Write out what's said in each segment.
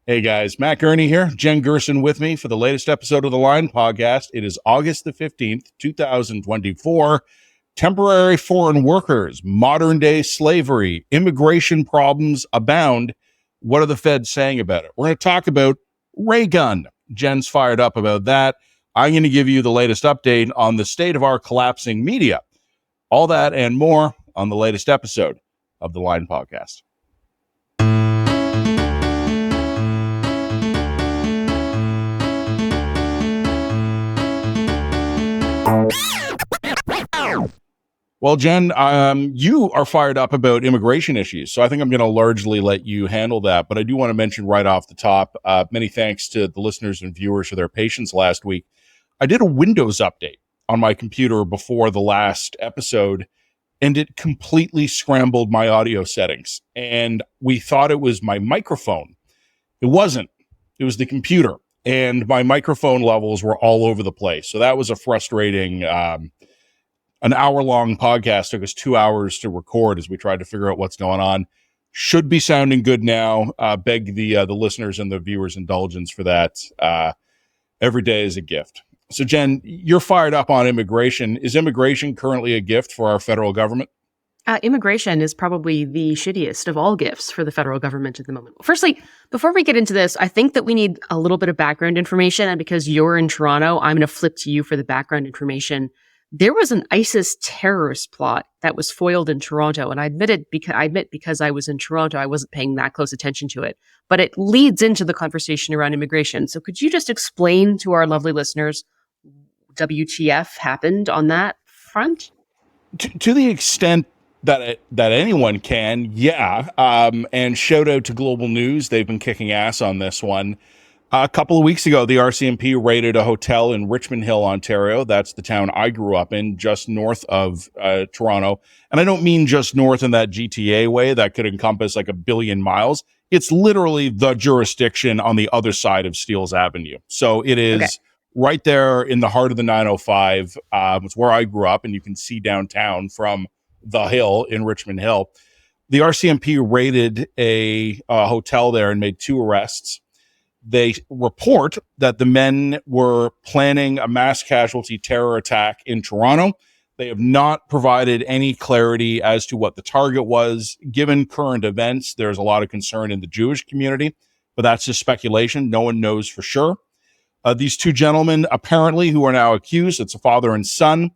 Hey guys, Matt Gurney here, Jen Gerson with me for the latest episode of the Line podcast. It is August the 15th, 2024. Temporary foreign workers, modern day slavery, immigration problems abound. What are the feds saying about it? We're going to talk about Raygun. Jen's fired up about that. I'm going to give you the latest update on the state of our collapsing media. All that and more on the latest episode of the Line podcast. Well, Jen, you are fired up about immigration issues, so I think I'm going to largely let you handle that. But I do want to mention right off the top, many thanks to the listeners and viewers for their patience last week. I did a Windows update on my computer before the last episode, and it completely scrambled my audio settings. And we thought it was my microphone. It wasn't. It was the computer. And my microphone levels were all over the place. So that was a frustrating an hour-long podcast. Took us 2 hours to record as we tried to figure out what's going on. Should be sounding good now. Beg the listeners and the viewers' indulgence for that. Every day is a gift. So, Jen, you're fired up on immigration. Is immigration currently a gift for our federal government? Immigration is probably the shittiest of all gifts for the federal government at the moment. Firstly, before we get into this, I think that we need a little bit of background information. And because you're in Toronto, I'm going to flip to you for the background information. There was an ISIS terrorist plot that was foiled in Toronto. And I admit because I was in Toronto, I wasn't paying that close attention to it. But it leads into the conversation around immigration. So could you just explain to our lovely listeners WTF happened on that front? To the extent that anyone can, yeah. And shout out to Global News. They've been kicking ass on this one. A couple of weeks ago, the RCMP raided a hotel in Richmond Hill, Ontario. That's the town I grew up in, just north of Toronto. And I don't mean just north in that GTA way that could encompass like 1 billion miles. It's literally the jurisdiction on the other side of Steeles Avenue. So it is right there in the heart of the 905. It's where I grew up, and you can see downtown from the hill in Richmond Hill. The RCMP raided a hotel there and made 2 arrests. They report that the men were planning a mass casualty terror attack in Toronto. They have not provided any clarity as to what the target was. Given current events, there's a lot of concern in the Jewish community, but that's just speculation. No one knows for sure. These 2 gentlemen, apparently, who are now accused, it's a father and son.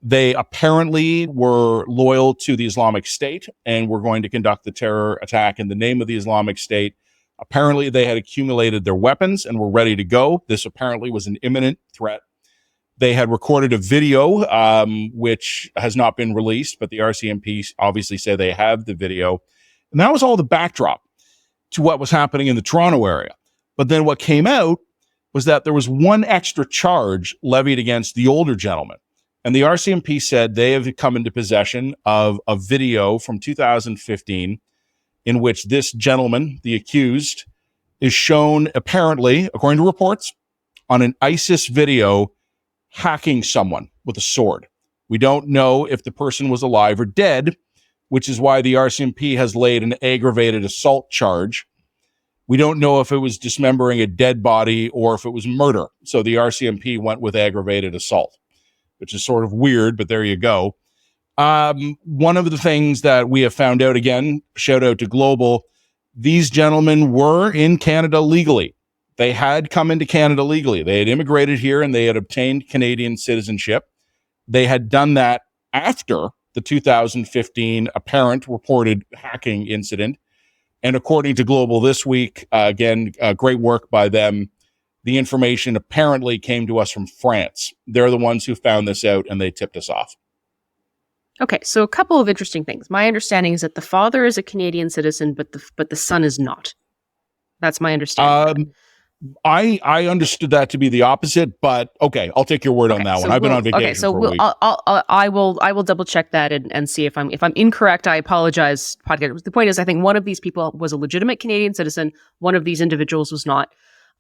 They apparently were loyal to the Islamic State and were going to conduct the terror attack in the name of the Islamic State. Apparently, they had accumulated their weapons and were ready to go. This apparently was an imminent threat. They had recorded a video, which has not been released, but the RCMP obviously say they have the video. And that was all the backdrop to what was happening in the Toronto area. But then what came out was that there was 1 extra charge levied against the older gentleman. And the RCMP said they have come into possession of a video from 2015 in which this gentleman, the accused, is shown apparently, according to reports, on an ISIS video hacking someone with a sword. We don't know if the person was alive or dead, which is why the RCMP has laid an aggravated assault charge. We don't know if it was dismembering a dead body or if it was murder. So the RCMP went with aggravated assault, which is sort of weird, but there you go. One of the things that we have found out, again, shout out to Global, these gentlemen were in Canada legally. They had come into Canada legally. They had immigrated here and they had obtained Canadian citizenship. They had done that after the 2015 apparent reported hacking incident. And according to Global this week, again, great work by them. The information apparently came to us from France. They're the ones who found this out and they tipped us off. Okay, so a couple of interesting things. My understanding is that the father is a Canadian citizen, but the son is not. That's my understanding. I understood that to be the opposite, but okay, I'll take your word on that one. I've been on vacation for a week. I will double check that and see if I'm incorrect. I apologize. Podcast. The point is, I think one of these people was a legitimate Canadian citizen. One of these individuals was not.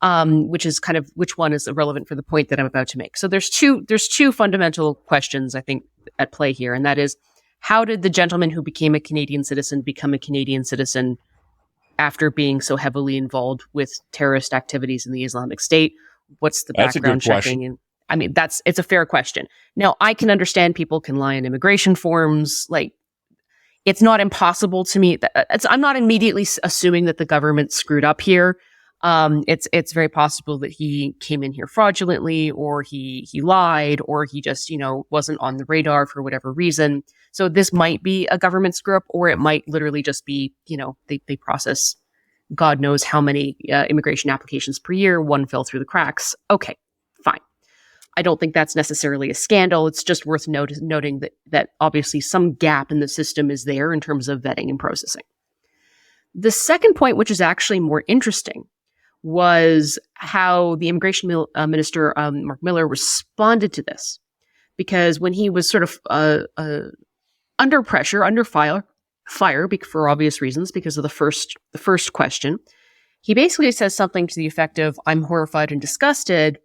Which one is irrelevant for the point that I'm about to make. So there's two fundamental questions I think at play here, and that is, how did the gentleman who became a Canadian citizen become a Canadian citizen after being so heavily involved with terrorist activities in the Islamic State? What's the That's a background good question. checking? And I mean, it's a fair question. Now, I can understand people can lie in immigration forms. Like, it's not impossible to me. I'm not immediately assuming that the government screwed up here. It's very possible that he came in here fraudulently, or he lied, or he just, wasn't on the radar for whatever reason. So this might be a government screw up, or it might literally just be, they process God knows how many immigration applications per year. One fell through the cracks. Okay, fine. I don't think that's necessarily a scandal. It's just worth noting that obviously some gap in the system is there in terms of vetting and processing. The second point, which is actually more interesting, was how the immigration minister, Mark Miller, responded to this. Because when he was sort of under pressure, under fire for obvious reasons, because of the first question, he basically says something to the effect of, "I'm horrified and disgusted,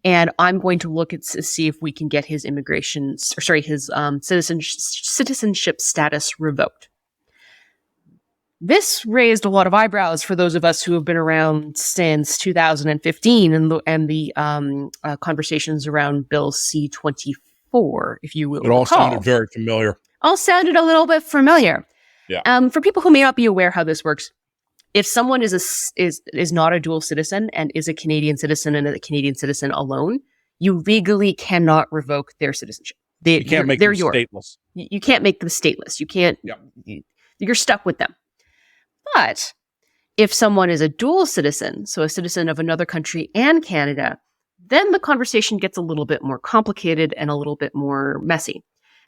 and I'm going to look to see if we can get his citizenship status revoked." This raised a lot of eyebrows for those of us who have been around since 2015 and the conversations around Bill C-24, if you will. It all sounded very familiar. All sounded a little bit familiar. Yeah. For people who may not be aware how this works, if someone is not a dual citizen and is a Canadian citizen and a Canadian citizen alone, you legally cannot revoke their citizenship. You can't make them stateless. You can't make them stateless. You can't. Yeah. You're stuck with them. But if someone is a dual citizen, so a citizen of another country and Canada, then the conversation gets a little bit more complicated and a little bit more messy.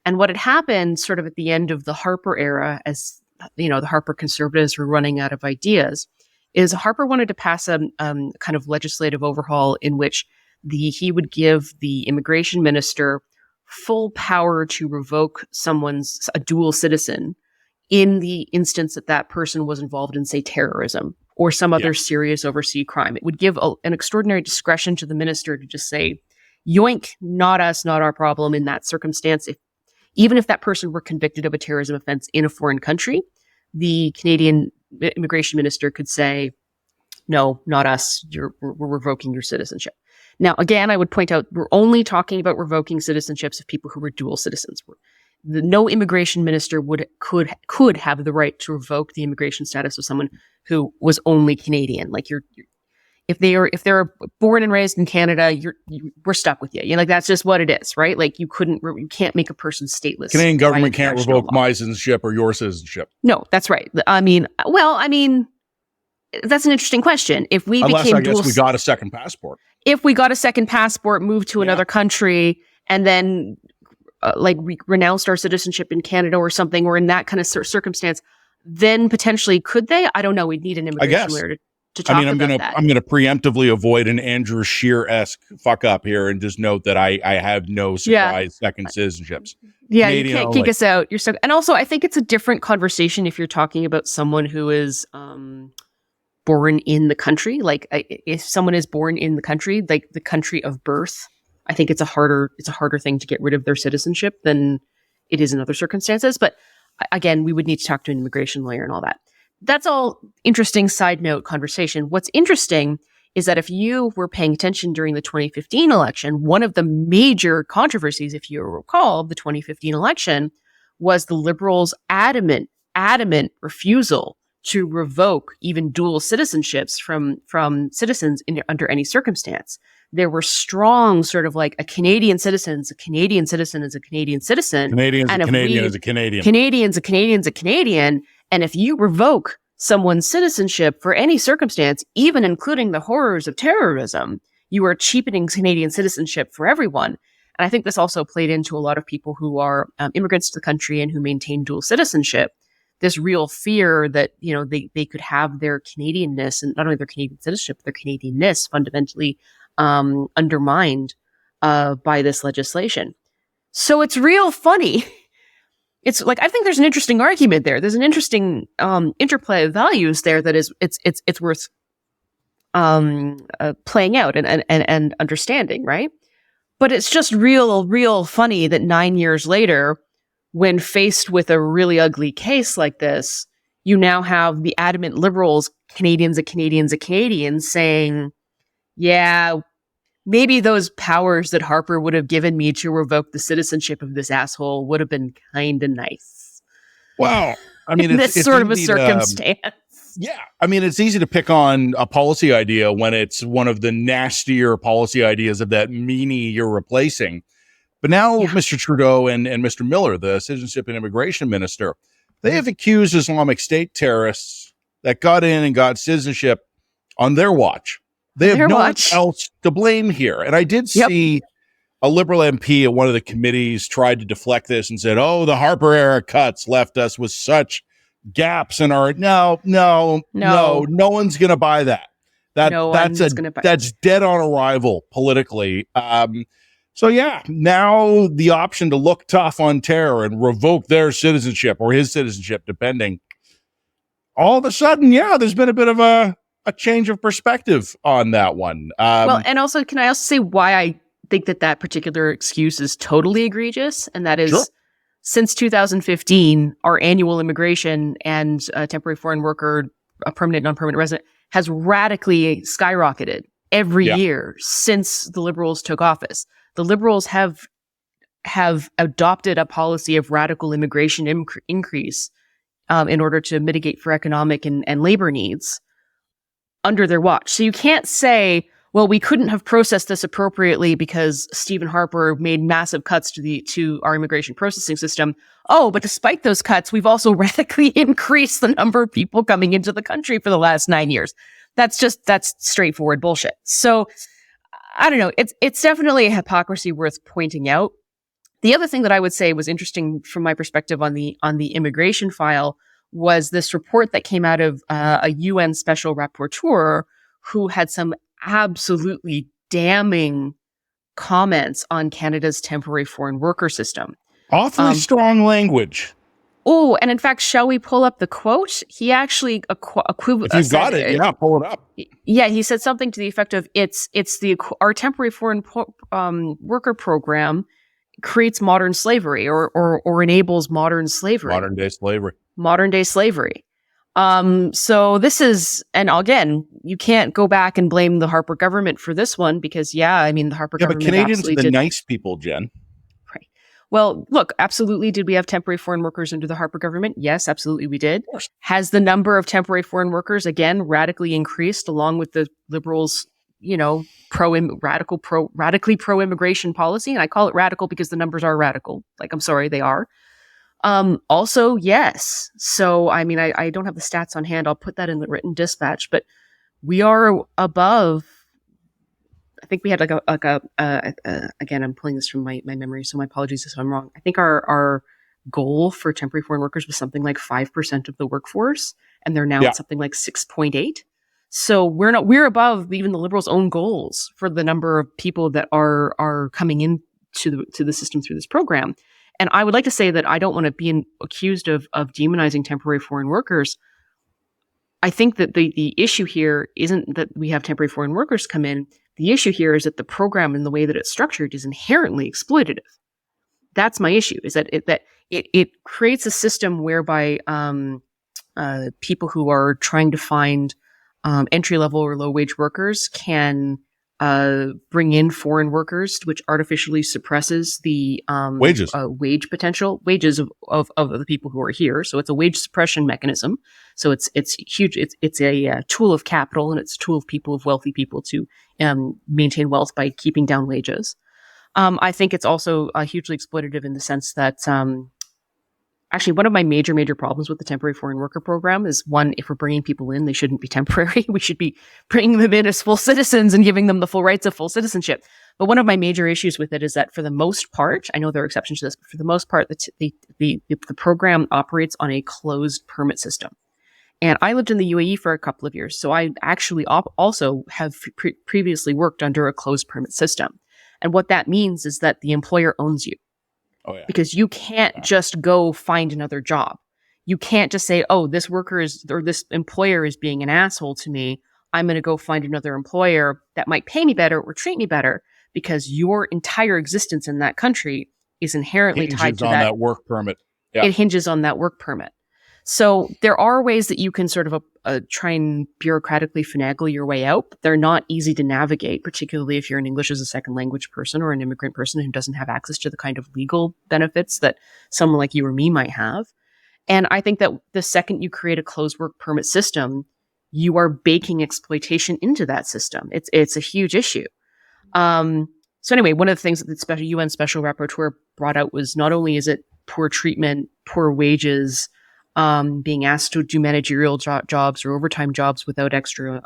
And what had happened sort of at the end of the Harper era, as the Harper conservatives were running out of ideas, is Harper wanted to pass a kind of legislative overhaul in which he would give the immigration minister full power to revoke a dual citizen in the instance that person was involved in, say, terrorism or some other serious overseas crime. It would give an extraordinary discretion to the minister to just say, yoink, not us, not our problem in that circumstance. Even if that person were convicted of a terrorism offense in a foreign country, the Canadian immigration minister could say, no, not us, we're revoking your citizenship. Now, again, I would point out, we're only talking about revoking citizenships of people who were dual citizens. No immigration minister could have the right to revoke the immigration status of someone who was only Canadian. Like if they're born and raised in Canada, we're stuck with you. Like that's just what it is, right? Like you can't make a person stateless. Canadian government can't revoke my citizenship or your citizenship. No, that's right. I mean, that's an interesting question. If we we got a second passport. If we got a second passport, moved to another country, and then we renounced our citizenship in Canada or something, or in that kind of circumstance, then potentially could they? I don't know. We'd need an immigration lawyer to talk about that. I'm going to preemptively avoid an Andrew Scheer-esque fuck up here and just note that I have no surprise second citizenships. Yeah, Canadian you can't kick us out. And also, I think it's a different conversation if you're talking about someone who is born in the country. Like if someone is born in the country, like the country of birth, I think it's a harder thing to get rid of their citizenship than it is in other circumstances. But again, we would need to talk to an immigration lawyer and all that. That's all interesting side note conversation. What's interesting is that if you were paying attention during the 2015 election, one of the major controversies, if you recall, of the 2015 election was the Liberals' adamant refusal to revoke even dual citizenships from citizens under any circumstance. There were strong sort of like a Canadian citizen is a Canadian citizen is a Canadian citizen. Canadian's a Canadian is a Canadian. Canadian's a Canadian's a Canadian. And if you revoke someone's citizenship for any circumstance, even including the horrors of terrorism, you are cheapening Canadian citizenship for everyone. And I think this also played into a lot of people who are immigrants to the country and who maintain dual citizenship. This real fear that, they could have their Canadianness, and not only their Canadian citizenship, but their Canadianness fundamentally undermined by this legislation. So it's real funny. It's like, I think there's an interesting argument there. There's an interesting interplay of values there that it's worth playing out and understanding, right? But it's just real funny that 9 years later, when faced with a really ugly case like this, you now have the adamant liberals, Canadians and Canadians and Canadians saying, yeah, maybe those powers that Harper would have given me to revoke the citizenship of this asshole would have been kind of nice. Well, I mean, In it's this sort of a easy circumstance. Yeah. I mean, it's easy to pick on a policy idea when it's one of the nastier policy ideas of that meanie you're replacing. But now Mr. Trudeau and Mr. Miller, the citizenship and immigration minister, they have accused Islamic State terrorists that got in and got citizenship on their watch. They have no one else to blame here. And I did see a Liberal MP at one of the committees tried to deflect this and said, oh, the Harper era cuts left us with such gaps in our no one's gonna buy that. That's dead on arrival politically. So now the option to look tough on terror and revoke their citizenship or his citizenship, depending, all of a sudden, there's been a bit of a change of perspective on that one. Well, and also, can I also say why I think that particular excuse is totally egregious? And that is, since 2015, our annual immigration and temporary foreign worker, a permanent, non-permanent resident, has radically skyrocketed every year since the Liberals took office. The Liberals have adopted a policy of radical immigration increase in order to mitigate for economic and labor needs under their watch. So you can't say, well, we couldn't have processed this appropriately because Stephen Harper made massive cuts to our immigration processing system. Oh, but despite those cuts, we've also radically increased the number of people coming into the country for the last 9 years. That's straightforward bullshit. So I don't know. It's definitely a hypocrisy worth pointing out. The other thing that I would say was interesting from my perspective on the immigration file was this report that came out of a UN special rapporteur who had some absolutely damning comments on Canada's temporary foreign worker system. Awfully strong language. Oh, and in fact, shall we pull up the quote? He actually if you've got it, pull it up. Yeah, he said something to the effect of, our temporary foreign worker program creates modern slavery or enables modern slavery. Modern day slavery. So this is, and again, you can't go back and blame the Harper government for this one because, the Harper government. But Canadians are the nice people, Jen. Right. Well, look, absolutely. Did we have temporary foreign workers under the Harper government? Yes, absolutely we did. Has the number of temporary foreign workers, again, radically increased along with the Liberals, radically pro-immigration policy? And I call it radical because the numbers are radical. I'm sorry, they are. Also, yes. So, I mean, I don't have the stats on hand. I'll put that in the written dispatch, but we are above, I think we had again, I'm pulling this from my memory, so my apologies if I'm wrong. I think our goal for temporary foreign workers was something like 5% of the workforce, and they're now at something like 6.8. So we're above even the Liberals' own goals for the number of people that are coming into the system through this program. And I would like to say that I don't want to be accused of demonizing temporary foreign workers. I think that the issue here isn't that we have temporary foreign workers come in. The issue here is that the program and the way that it's structured is inherently exploitative. That's my issue, is that it creates a system whereby people who are trying to find entry-level or low-wage workers can bring in foreign workers, which artificially suppresses the wage potential, wages of the people who are here. So it's a wage suppression mechanism. So it's huge. It's a tool of capital, and it's a tool of wealthy people to maintain wealth by keeping down wages. I think it's also hugely exploitative in the sense that actually, one of my major problems with the temporary foreign worker program is, one, if we're bringing people in, they shouldn't be temporary. We should be bringing them in as full citizens and giving them the full rights of full citizenship. But one of my major issues with it is that for the most part, I know there are exceptions to this, but for the most part, the program operates on a closed permit system. And I lived in the UAE for a couple of years, so I actually also have previously worked under a closed permit system. And what that means is that the employer owns you. Oh, yeah. Because you can't just go find another job. You can't just say, oh, this employer is being an asshole to me. I'm going to go find another employer that might pay me better or treat me better, because your entire existence in that country is inherently tied to that work permit. It hinges on that work permit. So there are ways that you can sort of try and bureaucratically finagle your way out, but they're not easy to navigate, particularly if you're an English as a second language person or an immigrant person who doesn't have access to the kind of legal benefits that someone like you or me might have. And I think that the second you create a closed work permit system, you are baking exploitation into that system. It's a huge issue. So anyway, one of the things that the UN Special Rapporteur brought out was not only is it poor treatment, poor wages, being asked to do managerial jobs or overtime jobs without extra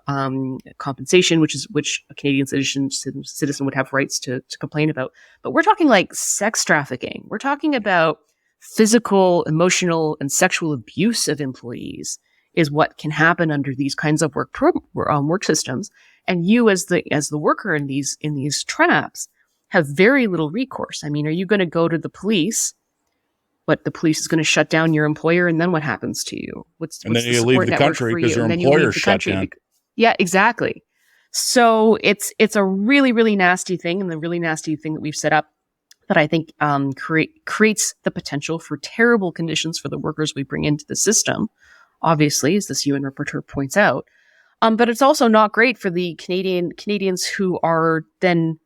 compensation, which a Canadian citizen would have rights to complain about. But we're talking like sex trafficking. We're talking about physical, emotional, and sexual abuse of employees is what can happen under these kinds of work systems. And you, as the worker in these traps, have very little recourse. I mean, are you going to go to the police? But the police is going to shut down your employer, and then what happens to you? What's then the you leave the country because your employer's shut down. Yeah, exactly. So it's a really, really nasty thing, and the really nasty thing that we've set up that I think creates the potential for terrible conditions for the workers we bring into the system, obviously, as this UN rapporteur points out. But it's also not great for the Canadians who are then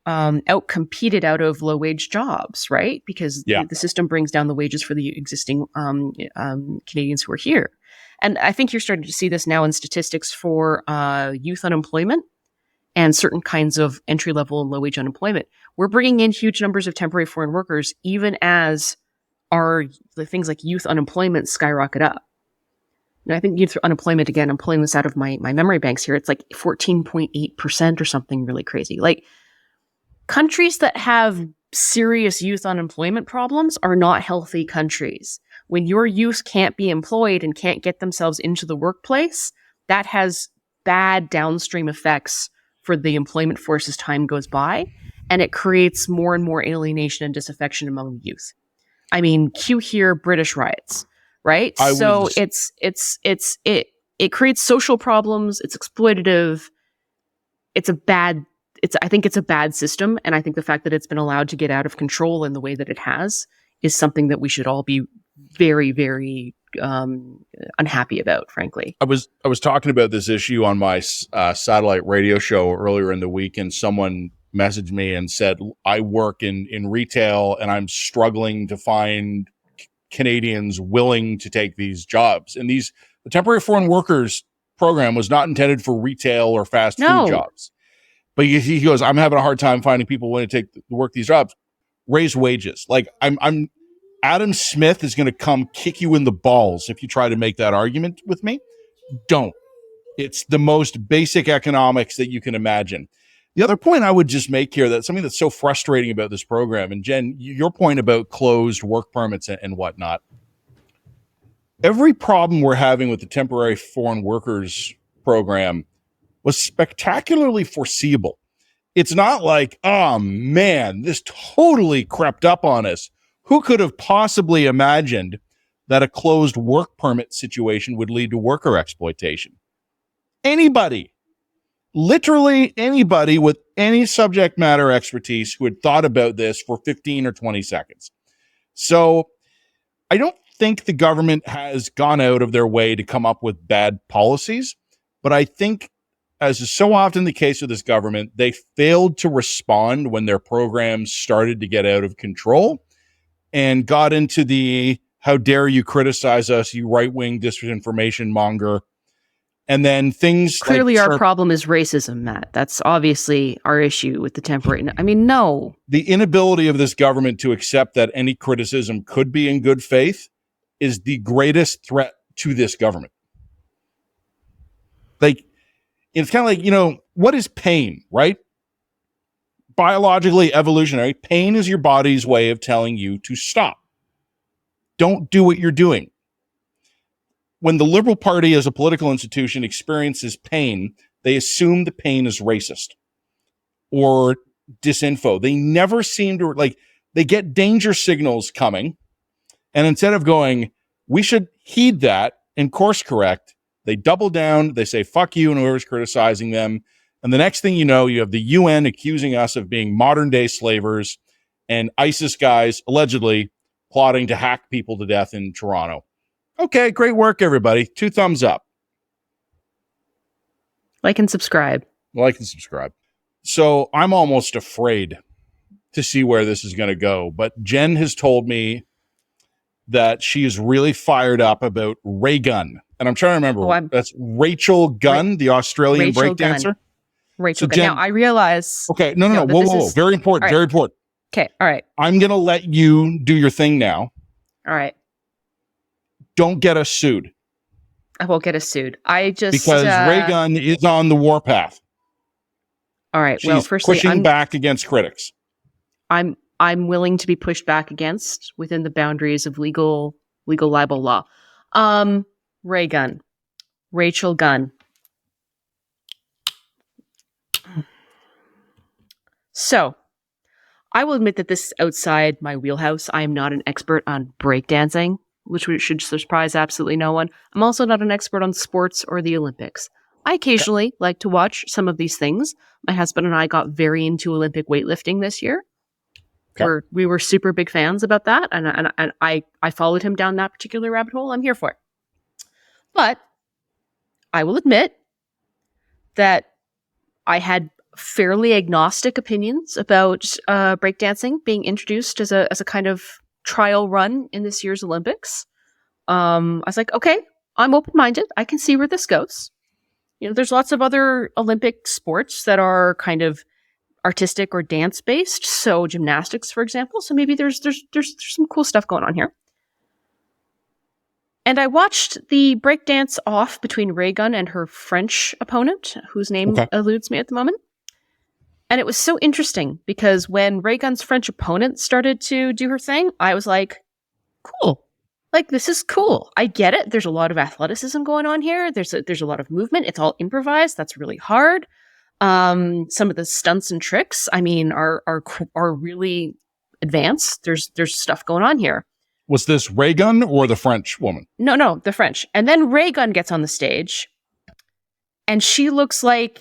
outcompeted out of low-wage jobs, right? Because the system brings down the wages for the existing Canadians who are here. And I think you're starting to see this now in statistics for youth unemployment and certain kinds of entry-level and low-wage unemployment. We're bringing in huge numbers of temporary foreign workers, even as the things like youth unemployment skyrocket up. And I think youth unemployment, again, I'm pulling this out of my memory banks here, it's like 14.8% or something really crazy. Like, countries that have serious youth unemployment problems are not healthy countries. When your youth can't be employed and can't get themselves into the workplace, that has bad downstream effects for the employment force as time goes by, and it creates more and more alienation and disaffection among youth. I mean, cue here British riots, right? It creates social problems. It's exploitative. I think it's a bad system, and I think the fact that it's been allowed to get out of control in the way that it has is something that we should all be very, very unhappy about, frankly. I was talking about this issue on my satellite radio show earlier in the week, and someone messaged me and said, I work in retail and I'm struggling to find Canadians willing to take these jobs. And the temporary foreign workers program was not intended for retail or fast food jobs. But he goes, I'm having a hard time finding people willing to work these jobs. Raise wages. Like I'm Adam Smith is going to come kick you in the balls if you try to make that argument with me. Don't. It's the most basic economics that you can imagine. The other point I would just make here, that something that's so frustrating about this program, and Jen, your point about closed work permits and whatnot. Every problem we're having with the temporary foreign workers program was spectacularly foreseeable. It's not like, oh man, this totally crept up on us. Who could have possibly imagined that a closed work permit situation would lead to worker exploitation? Anybody, literally anybody with any subject matter expertise who had thought about this for 15 or 20 seconds. So I don't think the government has gone out of their way to come up with bad policies, but I think, as is so often the case with this government, they failed to respond when their programs started to get out of control and got into the, how dare you criticize us, you right-wing disinformation monger. And then things clearly like our problem is racism, Matt. That's obviously our issue with the temporary. I mean, no. The inability of this government to accept that any criticism could be in good faith is the greatest threat to this government. Like, it's kind of like, what is pain, right? Biologically, evolutionary, pain is your body's way of telling you to stop. Don't do what you're doing. When the Liberal Party as a political institution experiences pain, they assume the pain is racist or disinfo. They never seem to, they get danger signals coming, and instead of going, we should heed that and course correct, they double down, they say, fuck you, and whoever's criticizing them. And the next thing you know, you have the UN accusing us of being modern-day slavers and ISIS guys allegedly plotting to hack people to death in Toronto. Okay, great work, everybody. 2 thumbs up. Like and subscribe. Like and subscribe. So I'm almost afraid to see where this is going to go. But Jen has told me that she is really fired up about Raygun. And I'm trying to remember. That's Rachel Gunn, the Australian breakdancer. Rachel Gunn. Now, I realize... Okay, no. Whoa. Very important, right. very important. Okay, all right. I'm going to let you do your thing now. All right. Don't get us sued. I won't get us sued. Because Raygun is on the warpath. All right. She's pushing back against critics. I'm willing to be pushed back against within the boundaries of legal libel law. Raygun. Rachel Gunn. So, I will admit that this is outside my wheelhouse. I am not an expert on breakdancing, which should surprise absolutely no one. I'm also not an expert on sports or the Olympics. I occasionally like to watch some of these things. My husband and I got very into Olympic weightlifting this year. Okay. We were super big fans about that, and I followed him down that particular rabbit hole. I'm here for it. But I will admit that I had fairly agnostic opinions about breakdancing being introduced as a kind of trial run in this year's Olympics. I was like, okay, I'm open-minded. I can see where this goes. There's lots of other Olympic sports that are kind of artistic or dance-based. So gymnastics, for example. So maybe there's some cool stuff going on here. And I watched the breakdance off between Raygun and her French opponent, whose name eludes me at the moment. And it was so interesting because when Raygun's French opponent started to do her thing, I was like, cool. Like, this is cool. I get it. There's a lot of athleticism going on here. There's a lot of movement. It's all improvised. That's really hard. Some of the stunts and tricks, are really advanced. There's stuff going on here. Was this Raygun or the French woman? No, the French. And then Raygun gets on the stage, and she looks like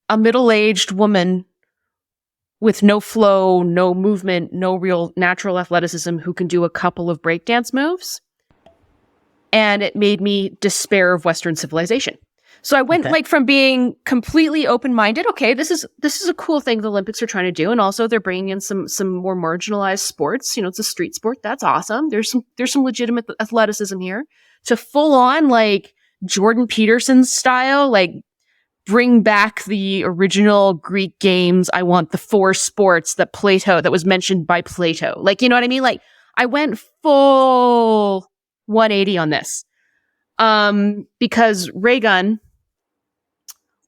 a middle-aged woman with no flow, no movement, no real natural athleticism who can do a couple of breakdance moves. And it made me despair of Western civilization. So I went from being completely open-minded. Okay, this is a cool thing the Olympics are trying to do, and also they're bringing in some more marginalized sports. It's a street sport. That's awesome. There's some legitimate athleticism here. To full on like Jordan Peterson style, like bring back the original Greek games. I want the 4 sports that was mentioned by Plato. Like, you know what I mean? Like, I went full 180 on this. Because Raygun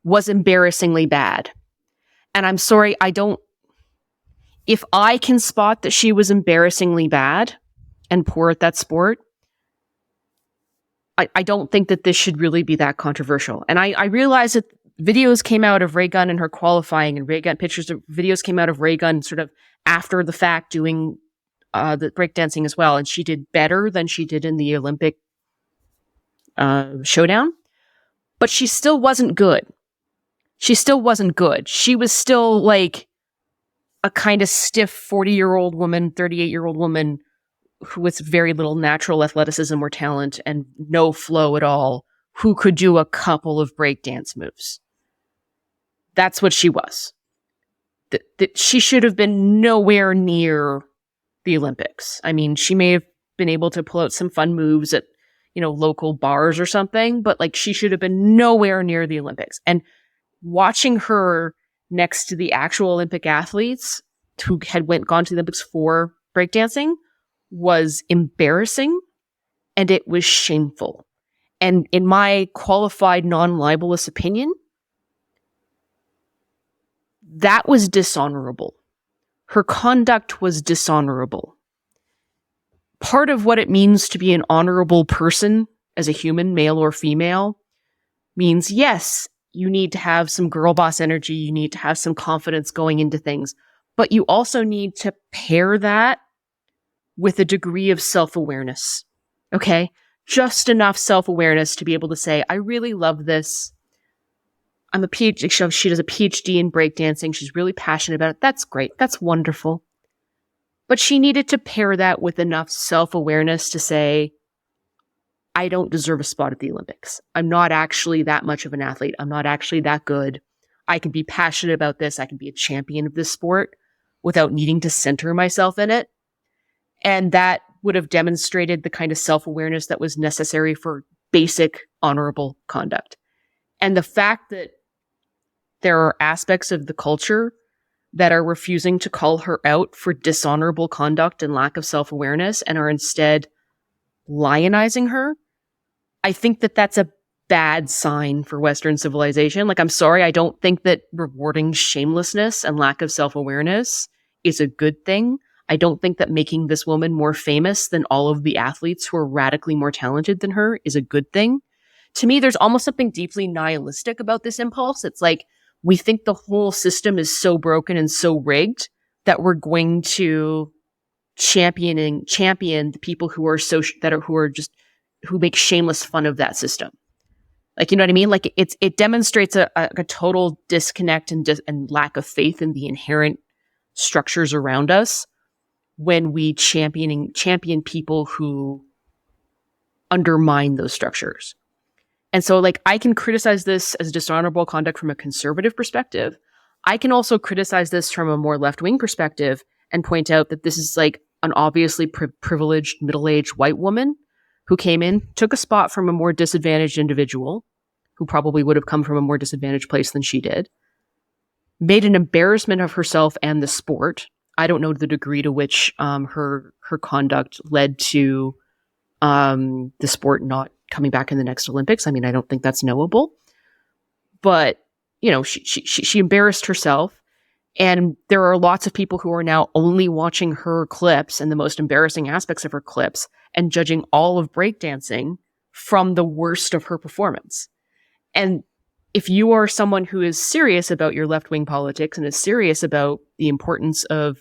was embarrassingly bad. And I'm sorry, if I can spot that she was embarrassingly bad and poor at that sport, I don't think that this should really be that controversial. And I realize that videos came out of Raygun and her qualifying, and videos came out of Raygun sort of after the fact doing the breakdancing as well. And she did better than she did in the Olympic showdown, but she still wasn't good. She was still like a kind of stiff 40-year-old woman, 38-year-old woman with very little natural athleticism or talent and no flow at all, who could do a couple of breakdance moves. That's what she was. That she should have been nowhere near the Olympics. She may have been able to pull out some fun moves at local bars or something, but like she should have been nowhere near the Olympics. And watching her next to the actual Olympic athletes who had gone to the Olympics for breakdancing was embarrassing, and it was shameful. And in my qualified non-libelous opinion, that was dishonorable. Her conduct was dishonorable. Part of what it means to be an honorable person as a human, male or female, means, yes, you need to have some girl boss energy. You need to have some confidence going into things. But you also need to pair that with a degree of self-awareness. Okay? Just enough self-awareness to be able to say, I really love this. I'm a PhD. She does a PhD in breakdancing. She's really passionate about it. That's great. That's wonderful. But she needed to pair that with enough self-awareness to say, I don't deserve a spot at the Olympics. I'm not actually that much of an athlete. I'm not actually that good. I can be passionate about this. I can be a champion of this sport without needing to center myself in it. And that would have demonstrated the kind of self-awareness that was necessary for basic honorable conduct. And the fact that there are aspects of the culture that are refusing to call her out for dishonorable conduct and lack of self-awareness and are instead lionizing her, I think that that's a bad sign for Western civilization. Like, I'm sorry, I don't think that rewarding shamelessness and lack of self-awareness is a good thing. I don't think that making this woman more famous than all of the athletes who are radically more talented than her is a good thing. To me, there's almost something deeply nihilistic about this impulse. It's like, we think the whole system is so broken and so rigged that we're going to champion the people who are who make shameless fun of that system. Like, you know what I mean? Like, it demonstrates a total disconnect and lack of faith in the inherent structures around us when we champion people who undermine those structures. And so, like, I can criticize this as dishonorable conduct from a conservative perspective. I can also criticize this from a more left-wing perspective and point out that this is like an obviously privileged middle-aged white woman who came in, took a spot from a more disadvantaged individual who probably would have come from a more disadvantaged place than she did, made an embarrassment of herself and the sport. I don't know the degree to which her conduct led to the sport not coming back in the next Olympics. I mean, I don't think that's knowable, but you know, she embarrassed herself, and there are lots of people who are now only watching her clips and the most embarrassing aspects of her clips and judging all of breakdancing from the worst of her performance. And if you are someone who is serious about your left-wing politics and is serious about the importance of,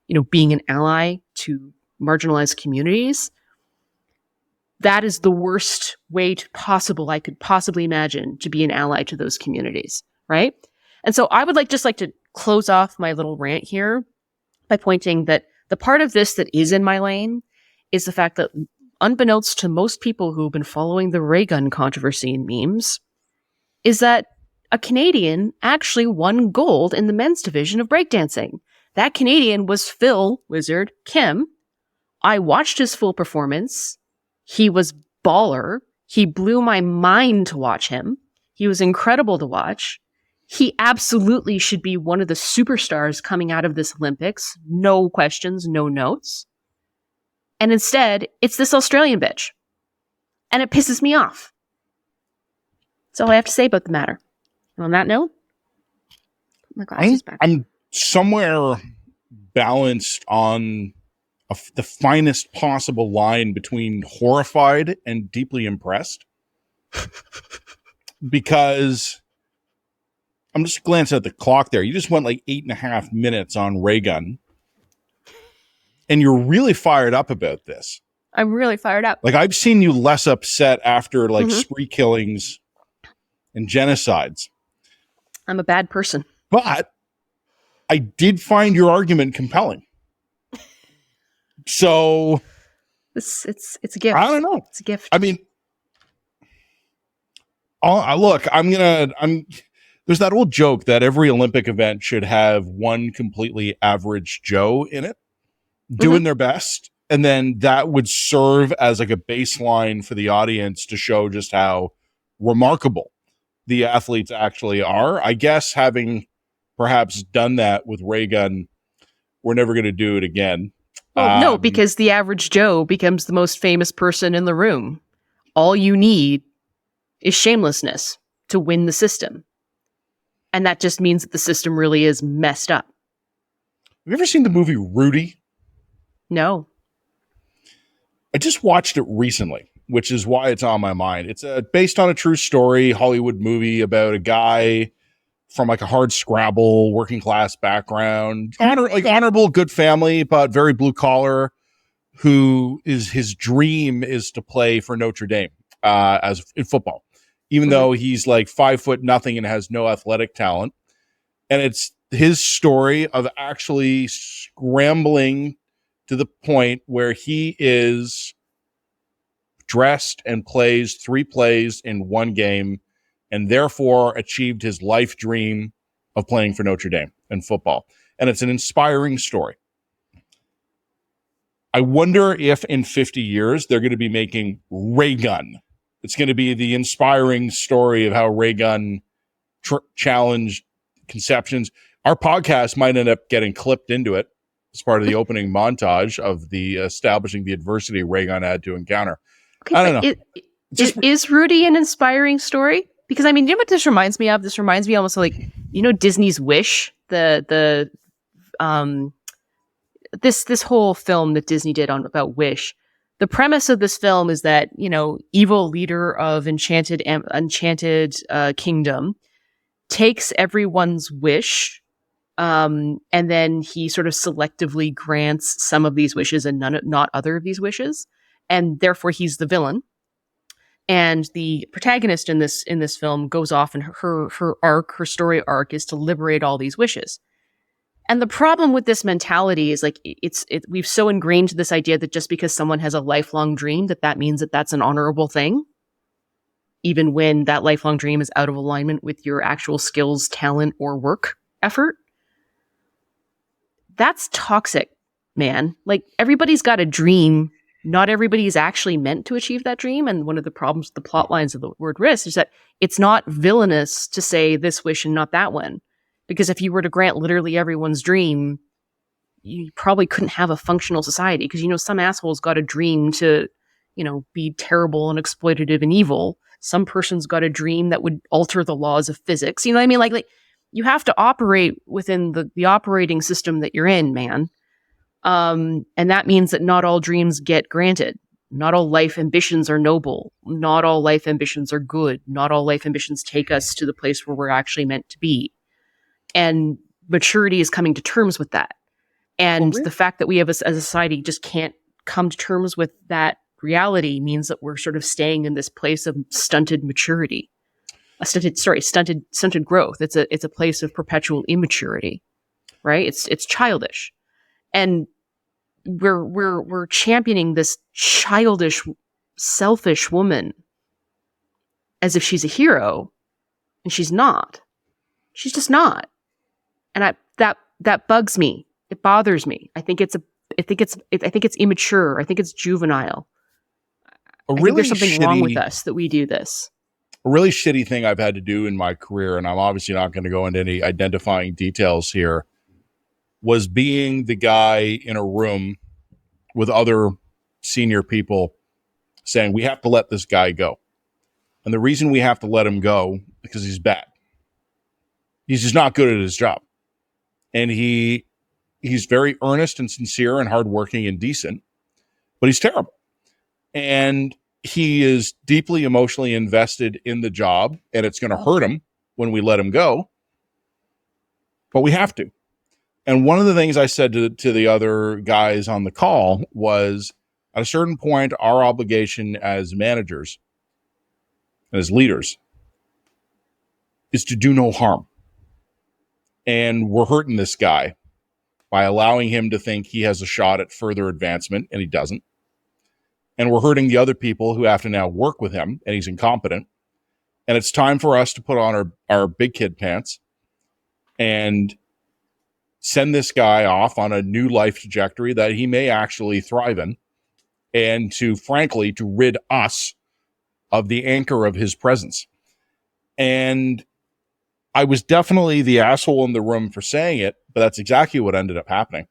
you know, being an ally to marginalized communities, that is the worst way I could possibly imagine to be an ally to those communities, right? And so I would like to close off my little rant here by pointing that the part of this that is in my lane is the fact that, unbeknownst to most people who've been following the Raygun controversy and memes, is that a Canadian actually won gold in the men's division of breakdancing. That Canadian was Phil Wizard Kim. I watched his full performance. He was baller. He blew my mind to watch him. He was incredible to watch. He absolutely should be one of the superstars coming out of this Olympics. No questions, no notes. And instead, it's this Australian bitch. And it pisses me off. That's all I have to say about the matter. And on that note, my glasses back. I'm somewhere balanced on the finest possible line between horrified and deeply impressed. Because I'm just glancing at the clock there. You just went like 8.5 minutes on Raygun. And you're really fired up about this. I'm really fired up. Like, I've seen you less upset after like spree killings and genocides. I'm a bad person. But I did find your argument compelling. So It's a gift. I don't know. It's a gift. I mean, look, there's that old joke that every Olympic event should have one completely average Joe in it doing their best. And then that would serve as like a baseline for the audience to show just how remarkable the athletes actually are. I guess having perhaps done that with Raygun, we're never going to do it again. Well, no, because the average Joe becomes the most famous person in the room. All you need is shamelessness to win the system. And that just means that the system really is messed up. Have you ever seen the movie Rudy? No. I just watched it recently, which is why it's on my mind. It's based on a true story, Hollywood movie about a guy from like a hard scrabble, working class background, honorable, good family, but very blue collar, who is his dream is to play for Notre Dame as in football, even though he's like 5'0" and has no athletic talent. And it's his story of actually scrambling to the point where he is dressed and plays 3 plays in 1 game and therefore achieved his life dream of playing for Notre Dame in football. And it's an inspiring story. I wonder if in 50 years they're going to be making Raygun. It's going to be the inspiring story of how Raygun challenged conceptions. Our podcast might end up getting clipped into it as part of the opening montage of the establishing the adversity Raygun had to encounter. Okay, I don't know. Is Rudy an inspiring story? Because I mean, you know what this reminds me of? This reminds me almost of like, you know, Disney's Wish, this whole film that Disney did about Wish. The premise of this film is that, you know, evil leader of enchanted kingdom takes everyone's wish, and then he sort of selectively grants some of these wishes and not other of these wishes, and therefore he's the villain. And the protagonist in this film goes off, and her story arc is to liberate all these wishes. And the problem with this mentality is like we've so ingrained this idea that just because someone has a lifelong dream, that means that that's an honorable thing, even when that lifelong dream is out of alignment with your actual skills, talent, or work effort. That's toxic, man. Like, everybody's got a dream. Not everybody is actually meant to achieve that dream. And one of the problems with the plot lines of the word risk is that it's not villainous to say this wish and not that one. Because if you were to grant literally everyone's dream, you probably couldn't have a functional society. Because, you know, some asshole's got a dream to, you know, be terrible and exploitative and evil. Some person's got a dream that would alter the laws of physics. You know what I mean? Like you have to operate within the operating system that you're in, man. And that means that not all dreams get granted. Not all life ambitions are noble. Not all life ambitions are good. Not all life ambitions take us to the place where we're actually meant to be. And maturity is coming to terms with that. And the fact that we have as a society just can't come to terms with that reality means that we're sort of staying in this place of stunted maturity. Stunted growth. It's a place of perpetual immaturity, right? It's childish. And we're championing this childish, selfish woman as if she's a hero, and she's not. She's just not. And that bugs me. It bothers me. I think it's immature. I think it's juvenile. I think there's something wrong with us that we do this. A really shitty thing I've had to do in my career, and I'm obviously not going to go into any identifying details here, was being the guy in a room with other senior people saying, we have to let this guy go. And the reason we have to let him go, because he's bad. He's just not good at his job. And he's very earnest and sincere and hardworking and decent, but he's terrible. And he is deeply emotionally invested in the job, and it's going to hurt him when we let him go. But we have to. And one of the things I said to the other guys on the call was, at a certain point, our obligation as managers, as leaders, is to do no harm. And we're hurting this guy by allowing him to think he has a shot at further advancement, and he doesn't. And we're hurting the other people who have to now work with him, and he's incompetent. And it's time for us to put on our big kid pants and send this guy off on a new life trajectory that he may actually thrive in, and to rid us of the anchor of his presence. And I was definitely the asshole in the room for saying it, but that's exactly what ended up happening.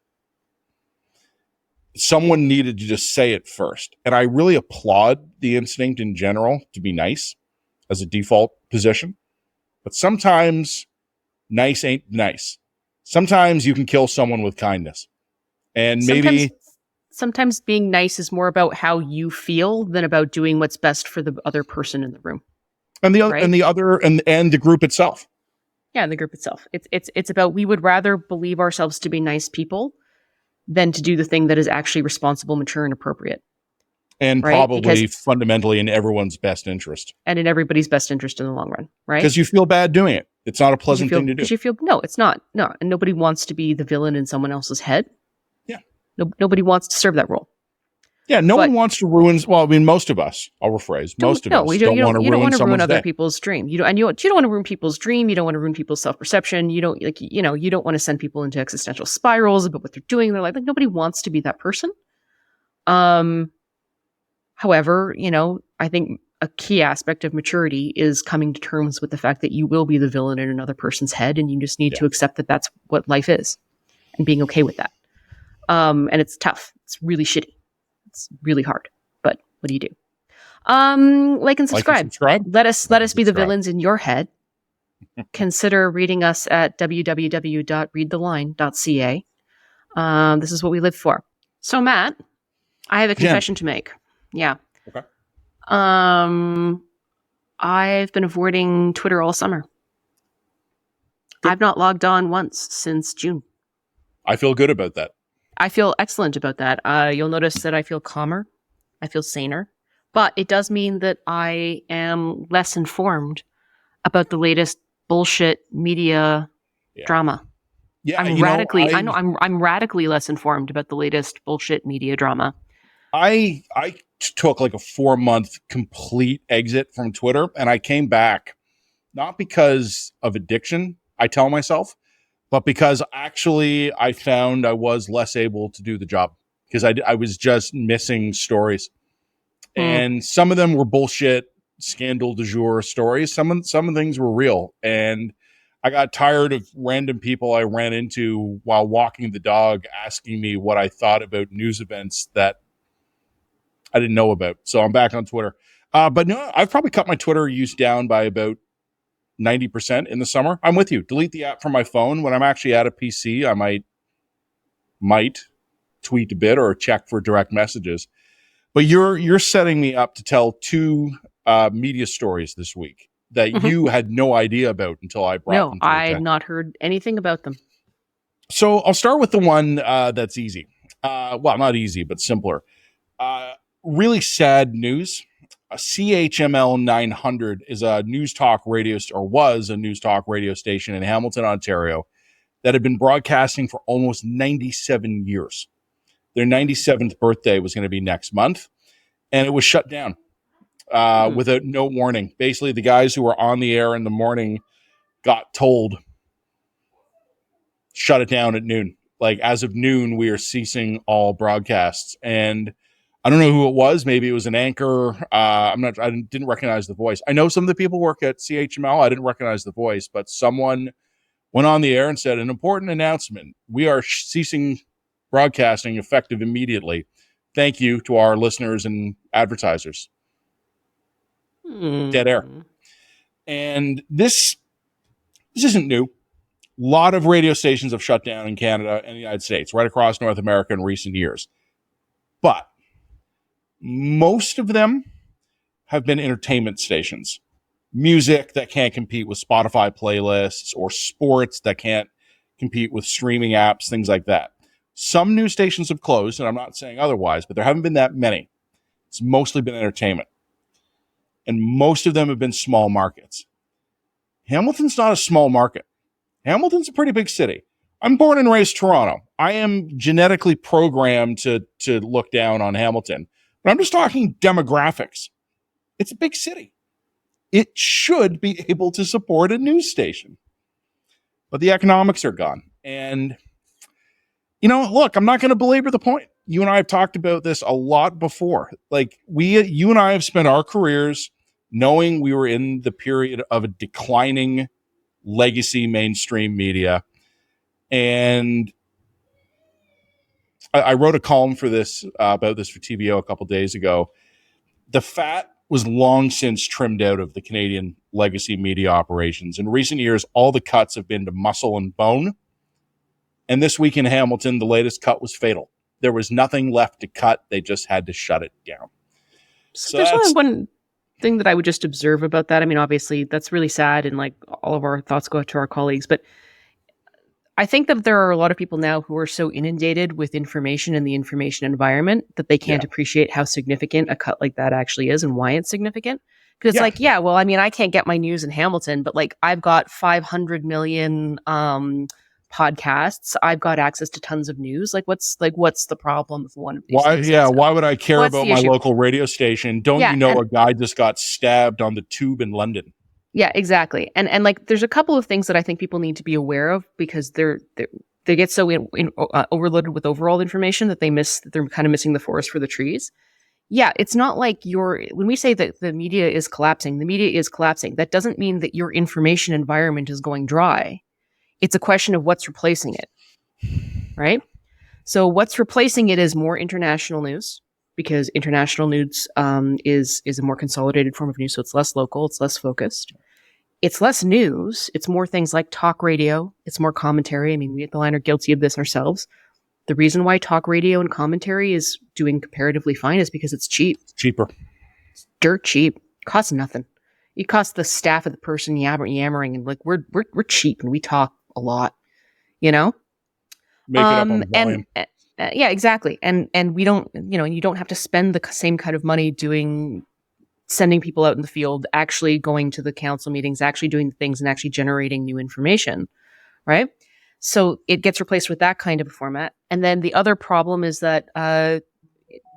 Someone needed to just say it first. And I really applaud the instinct in general to be nice as a default position. But sometimes nice ain't nice. Sometimes you can kill someone with kindness. And maybe sometimes being nice is more about how you feel than about doing what's best for the other person in the room. And the other, right? and the group itself. Yeah, the group itself. It's about, we would rather believe ourselves to be nice people than to do the thing that is actually responsible, mature, and appropriate. And right? Probably fundamentally in everyone's best interest. And in everybody's best interest in the long run, right? Because you feel bad doing it. It's not a pleasant thing to do. No, it's not. No, and nobody wants to be the villain in someone else's head. Yeah. Nobody wants to serve that role. Yeah, no But one wants to ruin. Well, I mean, most of us. I'll rephrase. Most of us don't want to you don't ruin want to ruin someone's other day. people's dream. You don't want to ruin people's dream. You don't want to ruin people's self-perception. You don't you don't want to send people into existential spirals about what they're doing in their life. Like nobody wants to be that person. However, I think a key aspect of maturity is coming to terms with the fact that you will be the villain in another person's head, and you just need to accept that that's what life is, and being okay with that. And it's tough. It's really shitty. It's really hard. But what do you do? Like and subscribe. Let us be the villains in your head. Consider reading us at www.readtheline.ca. This is what we live for. So, Matt, I have a confession to make. Yeah. Okay. I've been avoiding Twitter all summer. Good. I've not logged on once since June. I feel good about that. I feel excellent about that. You'll notice that I feel calmer. I feel saner. But it does mean that I am less informed about the latest bullshit media drama. Yeah, I'm radically less informed about the latest bullshit media drama. I took like a 4-month complete exit from Twitter, and I came back not because of addiction, I tell myself, but because actually I found I was less able to do the job because I was just missing stories. And some of them were bullshit scandal du jour stories. Some things were real. And I got tired of random people I ran into while walking the dog asking me what I thought about news events that I didn't know about. So I'm back on Twitter. But no, I've probably cut my Twitter use down by about 90% in the summer. I'm with you. Delete the app from my phone. When I'm actually at a PC, I might tweet a bit or check for direct messages. But you're setting me up to tell 2 media stories this week that you had no idea about until I brought them to I had not heard anything about them. So I'll start with the one that's easy. Well, not easy, but simpler. Really sad news. CHML 900 is a news talk radio, or was a news talk radio station in Hamilton, Ontario, that had been broadcasting for almost 97 years. Their 97th birthday was going to be next month, and it was shut down without no warning. Basically, the guys who were on the air in the morning got told, shut it down at noon. Like, as of noon, we are ceasing all broadcasts. And I don't know who it was. Maybe it was an anchor. I didn't recognize the voice. I know some of the people work at CHML. I didn't recognize the voice, but someone went on the air and said, an important announcement. We are ceasing broadcasting effective immediately. Thank you to our listeners and advertisers. Dead air. And this isn't new. A lot of radio stations have shut down in Canada and the United States, right across North America in recent years. But most of them have been entertainment stations. Music that can't compete with Spotify playlists, or sports that can't compete with streaming apps, things like that. Some news stations have closed, and I'm not saying otherwise, but there haven't been that many. It's mostly been entertainment. And most of them have been small markets. Hamilton's not a small market. Hamilton's a pretty big city. I'm born and raised Toronto. I am genetically programmed to look down on Hamilton. But I'm just talking demographics. It's a big city. It should be able to support a news station. But the economics are gone. And look, I'm not going to belabor the point. You and I have talked about this a lot before. Like, you and I have spent our careers knowing we were in the period of a declining legacy mainstream media. And I wrote a column for this, about this for TVO a couple days ago. The fat was long since trimmed out of the Canadian legacy media operations. In recent years, all the cuts have been to muscle and bone. And this week in Hamilton, the latest cut was fatal. There was nothing left to cut. They just had to shut it down. So there's only one thing that I would just observe about that. I mean, obviously, that's really sad, and like all of our thoughts go out to our colleagues. But I think that there are a lot of people now who are so inundated with information in the information environment that they can't appreciate how significant a cut like that actually is and why it's significant. Because it's like, well, I mean, I can't get my news in Hamilton, but like I've got 500 million podcasts. I've got access to tons of news. Like, what's the problem if one of these Why? things Yeah. goes up? Why would I care What's about the my issue? local radio station? Don't Yeah, you know and a guy just got stabbed on the tube in London? yeah, exactly. And like, there's a couple of things that I think people need to be aware of because they get so overloaded with overall information that they're kind of missing the forest for the trees. Yeah, it's not like when we say that the media is collapsing, the media is collapsing. That doesn't mean that your information environment is going dry. It's a question of what's replacing it, right? So what's replacing it is more international news, because international news is a more consolidated form of news. So it's less local, it's less focused. It's less news. It's more things like talk radio. It's more commentary. I mean, we at the line are guilty of this ourselves. The reason why talk radio and commentary is doing comparatively fine is because it's cheap. It's cheaper. It's dirt cheap. Costs nothing. It costs the staff of the person yammering, and like we're cheap and we talk a lot, you know. Make it up on volume. Yeah, exactly. And we don't, you don't have to spend the same kind of money sending people out in the field, actually going to the council meetings, actually doing things and actually generating new information, right? So it gets replaced with that kind of a format. And then the other problem is that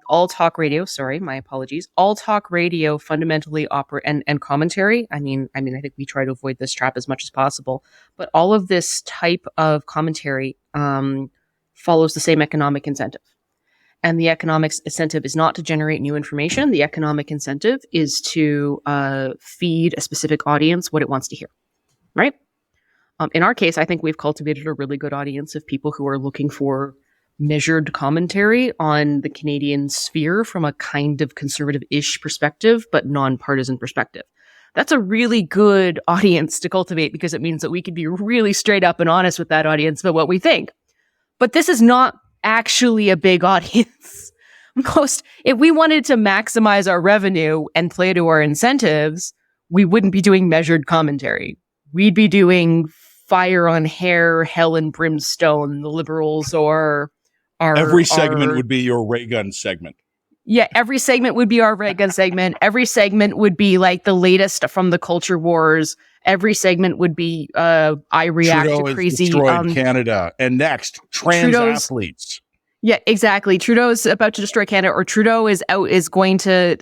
all talk radio, sorry, my apologies, all talk radio fundamentally and commentary. I mean, I think we try to avoid this trap as much as possible, but all of this type of commentary follows the same economic incentive. And the economic incentive is not to generate new information. The economic incentive is to feed a specific audience what it wants to hear, right? In our case, I think we've cultivated a really good audience of people who are looking for measured commentary on the Canadian sphere from a kind of conservative-ish perspective, but non-partisan perspective. That's a really good audience to cultivate because it means that we can be really straight up and honest with that audience about what we think. But this is not actually a big audience. If we wanted to maximize our revenue and play to our incentives, we wouldn't be doing measured commentary. We'd be doing fire on hair, hell and brimstone, the Liberals or every segment would be your Raygun segment. Yeah, every segment would be our Raygun segment. Every segment would be like the latest from the culture wars. Every segment would be I react Trudeau to crazy has destroyed Canada. And next, trans athletes. Yeah, exactly. Trudeau's about to destroy Canada, or Trudeau is going to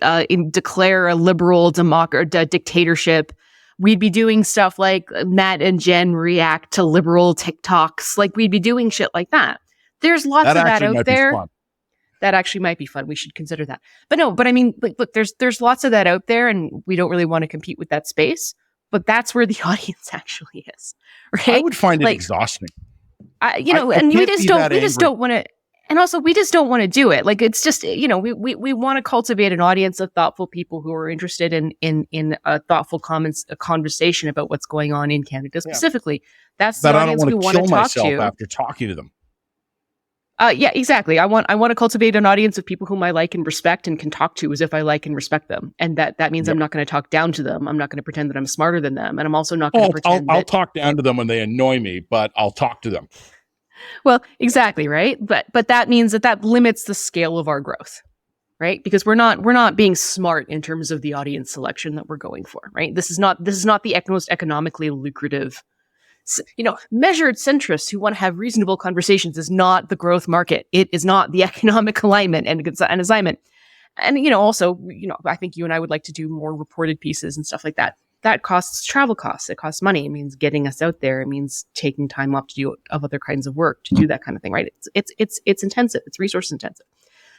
declare a liberal dictatorship. We'd be doing stuff like Matt and Jen react to liberal TikToks. Like, we'd be doing shit like that. There's lots of that out there. That actually might be fun. We should consider that. But I mean, look, there's lots of that out there, and we don't really want to compete with that space. But that's where the audience actually is, right? I would find it exhausting. And we just don't want to. And also, we just don't want to do it. Like, it's just, we want to cultivate an audience of thoughtful people who are interested in thoughtful a conversation about what's going on in Canada specifically. That's the audience we want to talk to. After talking to them. Yeah, exactly. I want to cultivate an audience of people whom I like and respect and can talk to as if I like and respect them. And that means I'm not going to talk down to them. I'm not going to pretend that I'm smarter than them. And I'm also not going to pretend I'll talk down to them when they annoy me, but I'll talk to them. Well, exactly, right? But that means that limits the scale of our growth, right? Because we're not being smart in terms of the audience selection that we're going for, right? This is not the most economically lucrative. Measured centrists who want to have reasonable conversations is not the growth market. It is not the economic alignment and assignment. And also, I think you and I would like to do more reported pieces and stuff like that. That costs travel costs. It costs money. It means getting us out there. It means taking time off to do other kinds of work to do that kind of thing, right? It's intensive. It's resource intensive.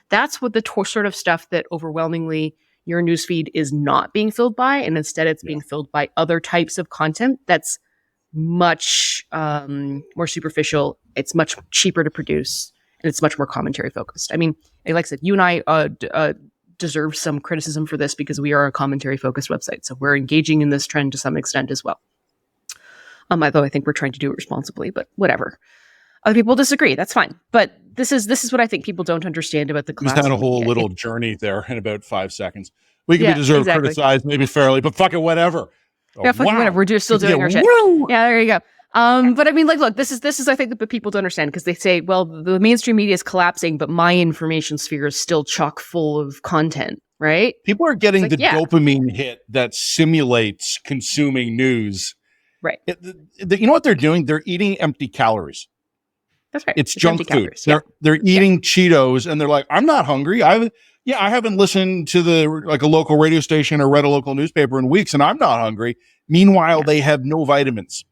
That's what the sort of stuff that overwhelmingly your newsfeed is not being filled by, and instead it's being filled by other types of content that's much more superficial. It's much cheaper to produce, and it's much more commentary focused. I mean, like I said, you and I deserve some criticism for this because we are a commentary focused website. So we're engaging in this trend to some extent as well. Although I think we're trying to do it responsibly, but whatever. Other people disagree. That's fine. But this is what I think people don't understand about the class. Just had a whole little journey there in about 5 seconds. We can be deserved, criticized, maybe fairly, but fuck it, whatever. Yeah, fuck whatever. We're just still doing our shit. Yeah, there you go. But I mean, like, look, this is I think that people don't understand because they say, well, the mainstream media is collapsing, but my information sphere is still chock full of content, right? People are getting dopamine hit that simulates consuming news, Right. You know what they're doing? They're eating empty calories. That's right. It's junk food. Calories. Yeah. They're eating Cheetos, and they're like, I'm not hungry. I haven't listened to a local radio station or read a local newspaper in weeks, and I'm not hungry. Meanwhile, they have no vitamins.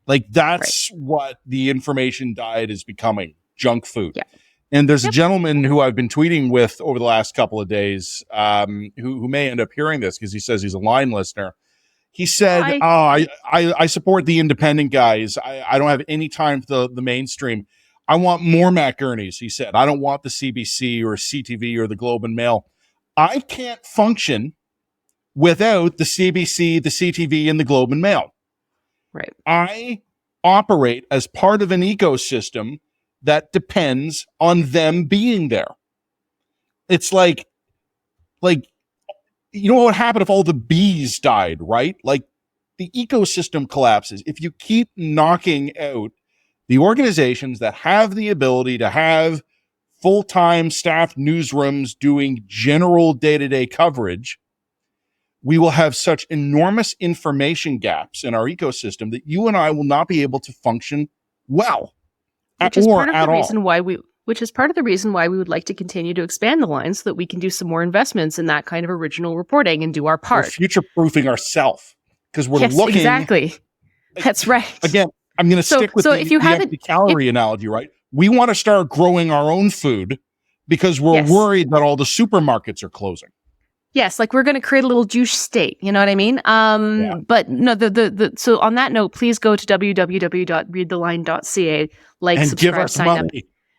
Like, that's what the information diet is becoming, junk food. Yeah. And there's a gentleman who I've been tweeting with over the last couple of days, who may end up hearing this because he says he's a line listener. He said, I support the independent guys. I don't have any time for the mainstream. I want more Matt Gurneys, he said. I don't want the CBC or CTV or the Globe and Mail. I can't function without the CBC, the CTV, and the Globe and Mail. Right. I operate as part of an ecosystem that depends on them being there. It's like, you know what would happen if all the bees died, right? Like, the ecosystem collapses. If you keep knocking out the organizations that have the ability to have full-time staff newsrooms doing general day-to-day coverage, we will have such enormous information gaps in our ecosystem that you and I will not be able to function well. Which is part of the reason why we would like to continue to expand the line so that we can do some more investments in that kind of original reporting and do our part. We're future-proofing ourselves because we're looking. Exactly. That's right. Again, I'm going to stick with the empty calorie analogy, right? We want to start growing our own food because we're worried that all the supermarkets are closing. Yes, like we're going to create a little juice state. You know what I mean? But no, so on that note, please go to www.readtheline.ca, and subscribe, give us sign money. up,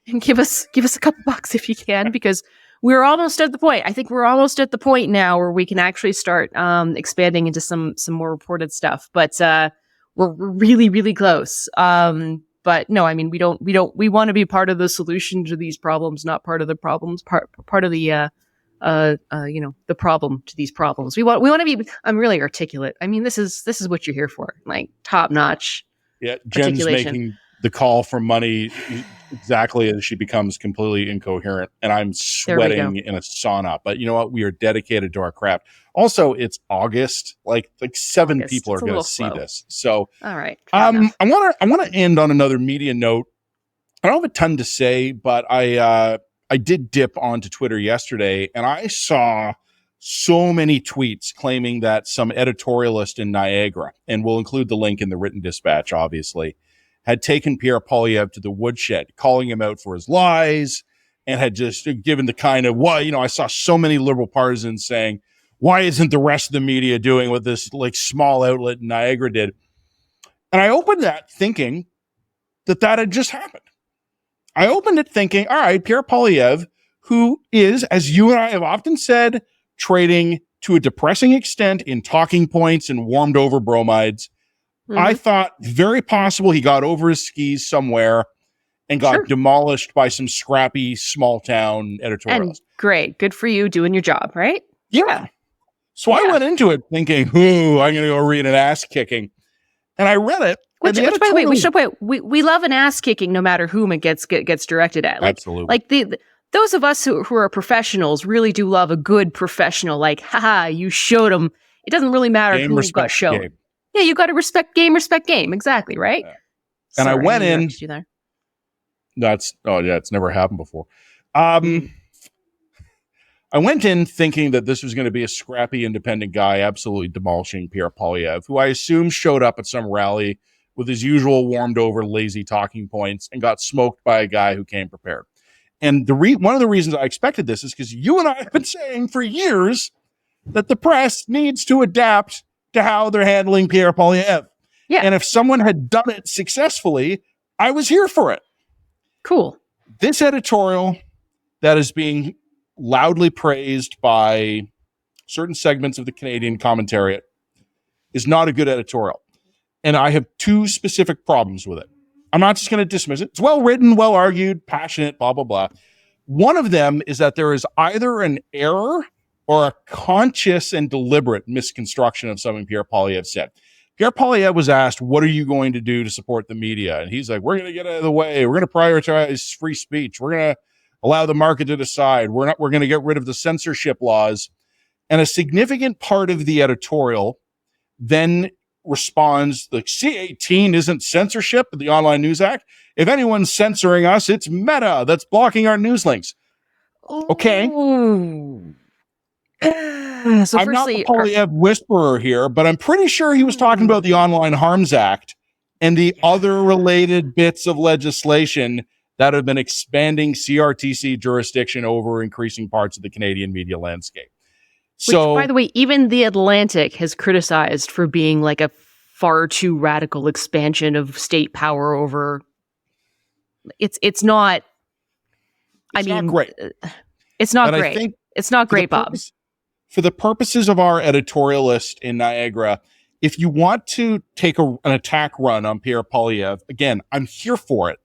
and give us a couple bucks if you can, because we're almost at the point. I think we're almost at the point now where we can actually start expanding into some more reported stuff. But we're really, really close. But no, I mean, we want to be part of the solution to these problems, not part of the problems, part of the the problem to these problems. We want to be, I'm really articulate. I mean, this is what you're here for, like top notch. Yeah. Jen's making the call for money exactly as she becomes completely incoherent, and I'm sweating in a sauna, but you know what? We are dedicated to our craft. Also, it's August, like 7 people are going to see this. So, all right. I want to end on another media note. I don't have a ton to say, but I did dip onto Twitter yesterday, and I saw so many tweets claiming that some editorialist in Niagara, and we'll include the link in the written dispatch, obviously, had taken Pierre Poilievre to the woodshed, calling him out for his lies, and had just given the kind of, I saw so many liberal partisans saying, why isn't the rest of the media doing what this small outlet in Niagara did? And I opened that thinking that had just happened. I opened it thinking, all right, Pierre Poilievre, who is, as you and I have often said, trading to a depressing extent in talking points and warmed over bromides. Mm-hmm. I thought very possible he got over his skis somewhere and got demolished by some scrappy small town editorialists. And great. Good for you doing your job, right? Yeah. So I went into it thinking, I'm going to go read an ass kicking. And I read it. Which by the way, we should point. We love an ass kicking, no matter whom it gets directed at. Absolutely. Those of us who are professionals really do love a good professional. Haha, you showed them. It doesn't really matter who got shown. Game. Yeah, you got to respect game. Exactly, right? Yeah. And I went in. It's never happened before. I went in thinking that this was going to be a scrappy independent guy, absolutely demolishing Pierre Poilievre, who I assume showed up at some rally with his usual warmed over, lazy talking points and got smoked by a guy who came prepared. And one of the reasons I expected this is because you and I have been saying for years that the press needs to adapt to how they're handling Pierre Poilievre. Yeah. And if someone had done it successfully, I was here for it. Cool. This editorial that is being loudly praised by certain segments of the Canadian commentariat is not a good editorial. And I have 2 specific problems with it. I'm not just going to dismiss it. It's well written, well argued, passionate, blah, blah, blah. One of them is that there is either an error or a conscious and deliberate misconstruction of something Pierre Poilievre said. Pierre Poilievre was asked, what are you going to do to support the media? And he's like, we're going to get out of the way. We're going to prioritize free speech. We're going to allow the market to decide. We're going to get rid of the censorship laws. And a significant part of the editorial then responds, the C-18 isn't censorship, the Online News Act. If anyone's censoring us, it's Meta that's blocking our news links. Okay. Ooh. So I'm not the Poilievre whisperer here, but I'm pretty sure he was talking about the Online Harms Act and the other related bits of legislation that have been expanding CRTC jurisdiction over increasing parts of the Canadian media landscape. So, which, by the way, even The Atlantic has criticized for being like a far too radical expansion of state power over. It's not. It's not great. It's not but great. I think it's not great, Bob. For the purposes of our editorialist in Niagara, if you want to take an attack run on Pierre Poilievre, again, I'm here for it.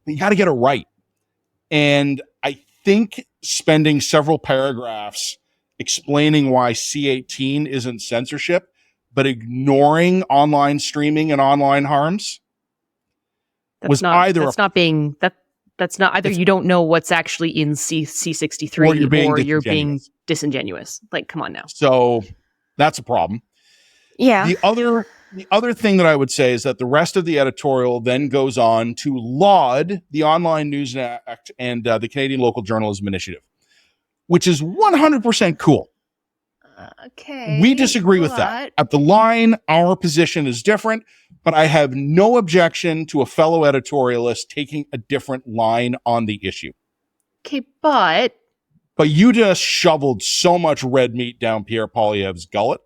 But you got to get it right. And I think spending several paragraphs explaining why C-18 isn't censorship, but ignoring online streaming and online harms That's not either you don't know what's actually in C-63 or you're being disingenuous. Like, come on now. So that's a problem. Yeah. The other thing that I would say is that the rest of the editorial then goes on to laud the Online News Act and the Canadian Local Journalism Initiative, which is 100% cool. Okay. We disagree with that. At the line, our position is different, but I have no objection to a fellow editorialist taking a different line on the issue. Okay, but you just shoveled so much red meat down Pierre Poilievre's gullet,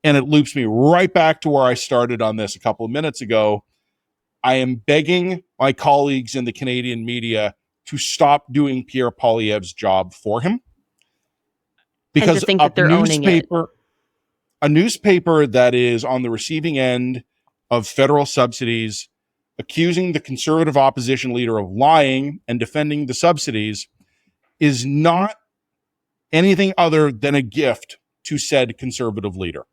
and it loops me right back to where I started on this a couple of minutes ago. I am begging my colleagues in the Canadian media to stop doing Pierre Poilievre's job for him. Because a newspaper that is on the receiving end of federal subsidies, accusing the Conservative opposition leader of lying and defending the subsidies, is not anything other than a gift to said Conservative leader.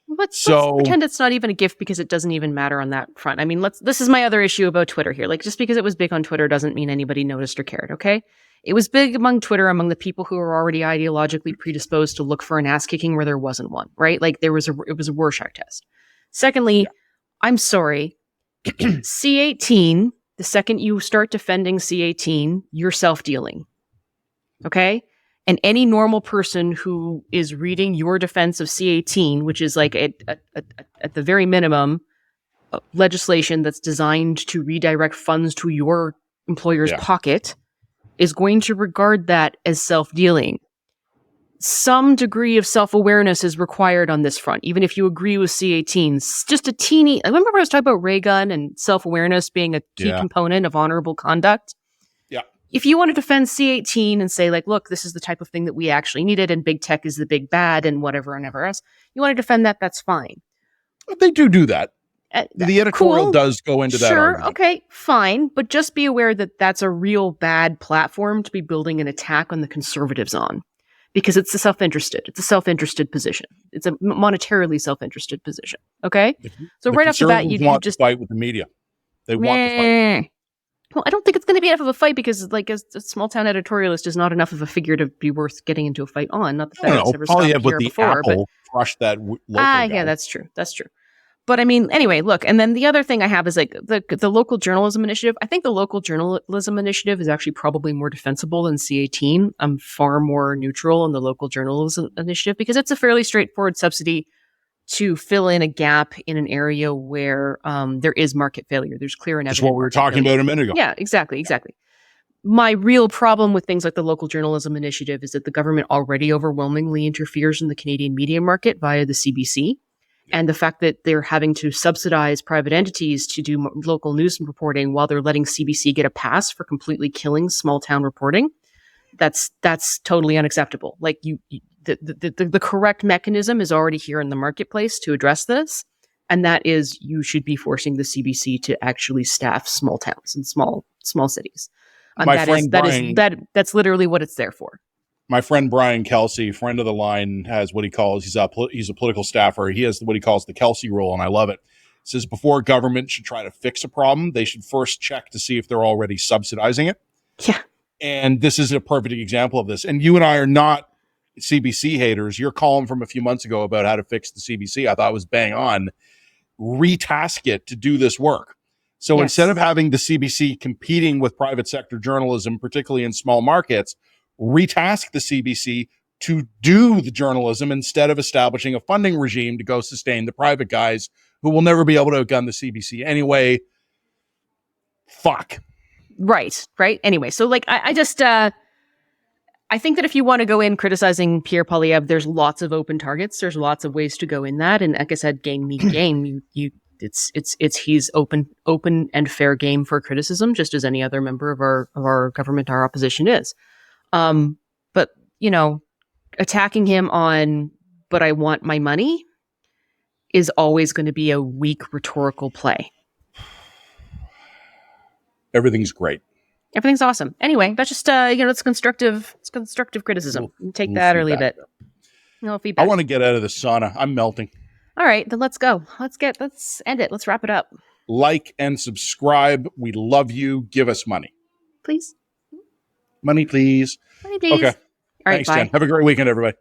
Let's pretend it's not even a gift because it doesn't even matter on that front. I mean, this is my other issue about Twitter here. Like, just because it was big on Twitter doesn't mean anybody noticed or cared, okay? It was big among Twitter, among the people who are already ideologically predisposed to look for an ass kicking where there wasn't one, right? Like it was a Rorschach test. Secondly, I'm sorry, C-18, the second you start defending C-18, you're self-dealing, okay? And any normal person who is reading your defense of C-18, which is like at the very minimum, legislation that's designed to redirect funds to your employer's pocket, is going to regard that as self-dealing. Some degree of self-awareness is required on this front, even if you agree with C-18. Just a teeny... I remember I was talking about Raygun and self-awareness being a key component of honorable conduct. Yeah. If you want to defend C-18 and say, like, look, this is the type of thing that we actually needed and big tech is the big bad and whatever and ever else, you want to defend that, that's fine. They do that. The editorial does go into that argument. Okay, fine. But just be aware that that's a real bad platform to be building an attack on the Conservatives on. Because it's a self-interested position. It's a monetarily self-interested position. Okay? So right off the bat, you just fight with the media. They want to fight. Well, I don't think it's going to be enough of a fight because, like, as a small-town editorialist is not enough of a figure to be worth getting into a fight on. Not that that's ever stopped here before. But crushed that local guy. Yeah, that's true. That's true. But I mean, anyway, look, and then the other thing I have is like the local journalism initiative. I think the local journalism initiative is actually probably more defensible than C-18. I'm far more neutral on the local journalism initiative because it's a fairly straightforward subsidy to fill in a gap in an area where there is market failure. There's clear and evident. That's what we were talking about a minute ago. Yeah, exactly. My real problem with things like the local journalism initiative is that the government already overwhelmingly interferes in the Canadian media market via the CBC. And the fact that they're having to subsidize private entities to do local news reporting while they're letting CBC get a pass for completely killing small town reporting, that's totally unacceptable. Like the correct mechanism is already here in the marketplace to address this, and that is you should be forcing the CBC to actually staff small towns and small cities. That's literally what it's there for. My friend Brian Kelsey, friend of the line, has what he calls, he's a political staffer. He has what he calls the Kelsey rule, and I love it. It says before government should try to fix a problem, they should first check to see if they're already subsidizing it. Yeah. And this is a perfect example of this. And you and I are not CBC haters, your column from a few months ago about how to fix the CBC, I thought was bang on. Retask it to do this work. So Yes. instead of having the CBC competing with private sector journalism, particularly in small markets, retask the CBC to do the journalism instead of establishing a funding regime to go sustain the private guys who will never be able to outgun the CBC anyway. Fuck. Right. Anyway, so like I just I think that if you want to go in criticizing Pierre Poilievre, there's lots of open targets. There's lots of ways to go in that, and like I said, game meet game. It's he's open and fair game for criticism, just as any other member of our government, our opposition is. But attacking him on "but I want my money" is always going to be a weak rhetorical play. Everything's great. Everything's awesome. Anyway, that's just it's constructive criticism. Take that or leave it. No feedback. I want to get out of the sauna. I'm melting. All right, then let's go. Let's end it. Let's wrap it up. Like and subscribe. We love you. Give us money. Please. Money, please. Money, please. Okay. All right, Thanks, bye. Jen. Have a great weekend, everybody.